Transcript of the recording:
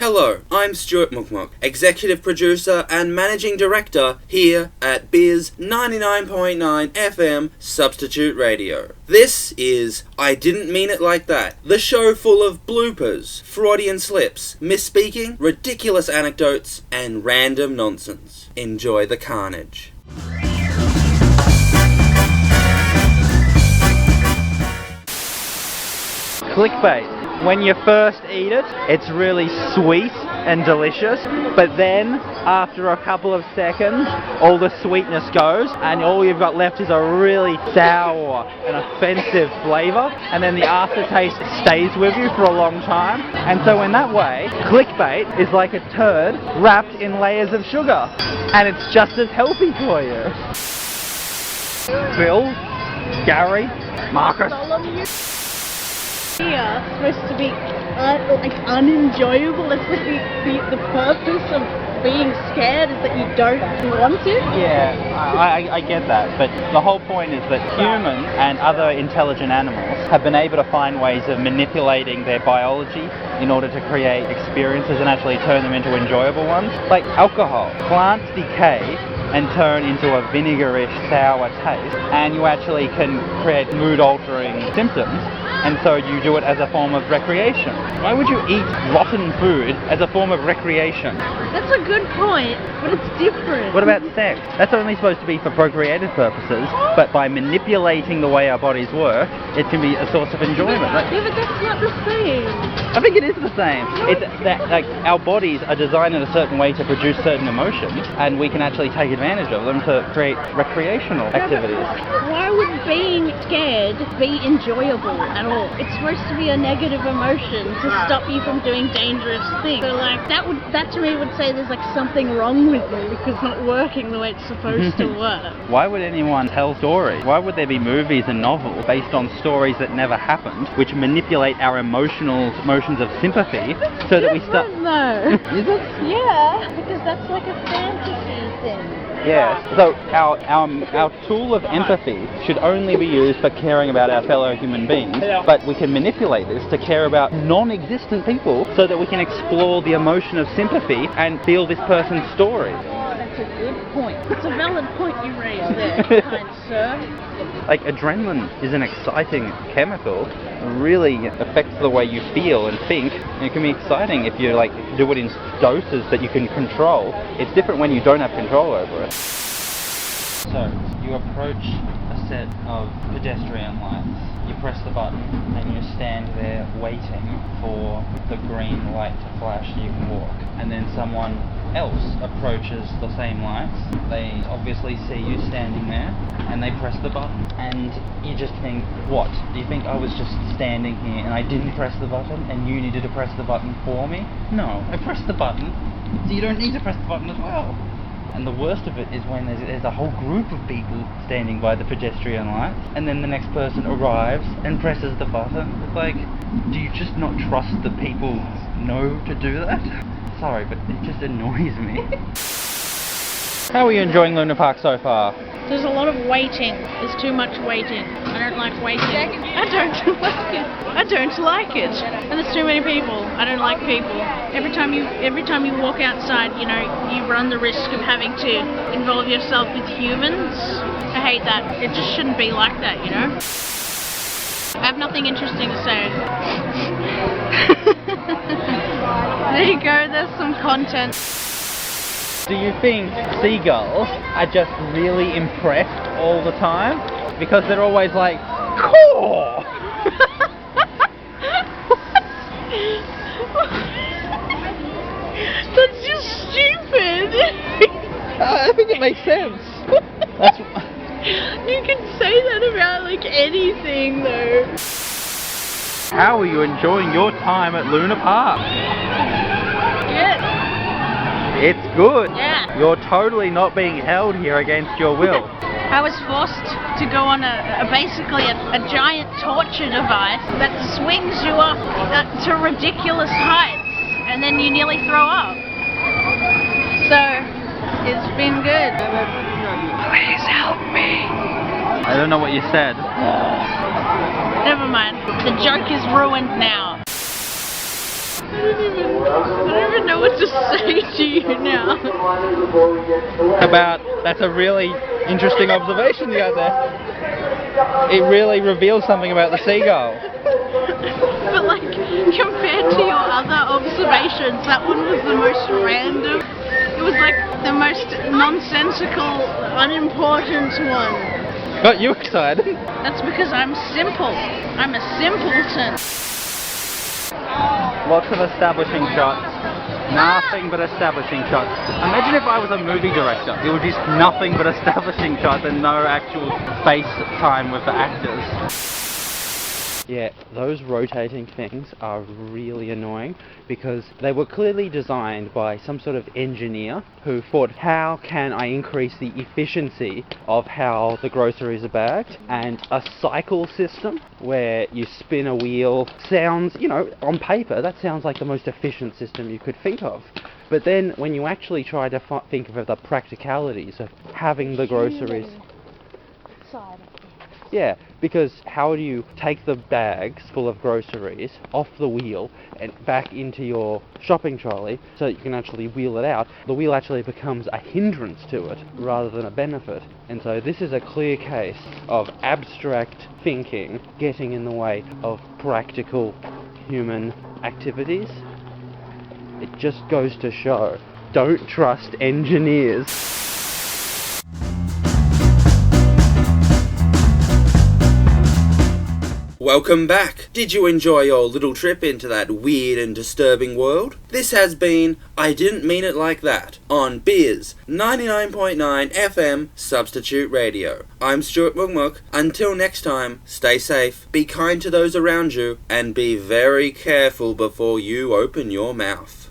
Hello, I'm Stuart Mukmuk, Executive Producer and Managing Director here at Bizz 99.9 FM Substitute Radio. This is I Didn't Mean It Like That, the show full of bloopers, Freudian slips, misspeaking, ridiculous anecdotes, and random nonsense. Enjoy the carnage. Clickbait. When you first eat it, it's really sweet and delicious, but then after a couple of seconds, all the sweetness goes and all you've got left is a really sour and offensive flavour, and then the aftertaste stays with you for a long time. And so in that way, clickbait is like a turd wrapped in layers of sugar, and it's just as healthy for you. Bill, Gary, Marcus. Supposed to be unenjoyable. It's like the purpose of being scared is that you don't want it. Yeah, I get that, but the whole point is that humans and other intelligent animals have been able to find ways of manipulating their biology in order to create experiences and actually turn them into enjoyable ones. Like alcohol. Plants decay and turn into a vinegarish sour taste, and you actually can create mood-altering symptoms, and so you do it as a form of recreation. Why would you eat rotten food as a form of recreation? That's a good point, but it's different. What about sex? That's only supposed to be for procreative purposes, but by manipulating the way our bodies work, it can be a source of enjoyment. Yeah, but that's not the same. I think it is the same. It's that, like, our bodies are designed in a certain way to produce certain emotions, and we can actually take advantage of them to create recreational activities. Why would being scared be enjoyable at all? It's supposed to be a negative emotion to stop you from doing dangerous things. So like that to me would say there's like something wrong with me because it's not working the way it's supposed to work. Why would anyone tell stories? Why would there be movies and novels based on stories that never happened, which manipulate our emotions of sympathy so that we start... No. Is it? Yeah, because that's like a fantasy thing. Yeah, so our tool of empathy should only be used for caring about our fellow human beings, but we can manipulate this to care about non-existent people so that we can explore the emotion of sympathy and feel this person's story. That's a good point. It's a valid point you raised there, kind sir. Like, adrenaline is an exciting chemical. It really affects the way you feel and think. And it can be exciting if you do it in doses that you can control. It's different when you don't have control over it. So, you approach a set of pedestrian lights. You press the button and you stand there waiting for the green light to flash so you can walk. And then someone else approaches the same lights. They obviously see you standing there and they press the button. And you just think, what? Do you think I was just standing here and I didn't press the button and you needed to press the button for me? No, I pressed the button, so you don't need to press the button as well. And the worst of it is when there's a whole group of people standing by the pedestrian lights, and then the next person arrives and presses the button. It's like, do you just not trust that people know to do that? Sorry, but it just annoys me. How are you enjoying Luna Park so far? There's a lot of waiting. There's too much waiting. I don't like waiting. I don't like it. I don't like it. And there's too many people. I don't like people. Every time you walk outside, you run the risk of having to involve yourself with humans. I hate that. It just shouldn't be like that, you know? I have nothing interesting to say. There you go, there's some content. Do you think seagulls are just really impressed all the time? Because they're always like, caw! That's just stupid! I think it makes sense. You can say that about like anything though. How are you enjoying your time at Luna Park? Yeah. It's good. Yeah. You're totally not being held here against your will. I was forced to go on basically a giant torture device that swings you up to ridiculous heights, and then you nearly throw up. So, it's been good. Please help me. I don't know what you said. Never mind. The joke is ruined now. I don't even would just say to you now? That's a really interesting observation you got there. It really reveals something about the seagull. But like, compared to your other observations, that one was the most random. It was like the most nonsensical, unimportant one. Got you excited? That's because I'm simple. I'm a simpleton. Lots of establishing shots. Nothing but establishing shots. Imagine if I was a movie director. It would be nothing but establishing shots and no actual face time with the actors. Yeah, those rotating things are really annoying because they were clearly designed by some sort of engineer who thought, how can I increase the efficiency of how the groceries are bagged? And a cycle system where you spin a wheel sounds, on paper, that sounds like the most efficient system you could think of. But then when you actually try to think of the practicalities of having the groceries... Yeah, because how do you take the bags full of groceries off the wheel and back into your shopping trolley so that you can actually wheel it out? The wheel actually becomes a hindrance to it rather than a benefit. And so this is a clear case of abstract thinking getting in the way of practical human activities. It just goes to show, don't trust engineers. Welcome back. Did you enjoy your little trip into that weird and disturbing world? This has been I Didn't Mean It Like That on Bizz 99.9 FM Substitute Radio. I'm Stuart Mugmuk. Until next time, stay safe, be kind to those around you, and be very careful before you open your mouth.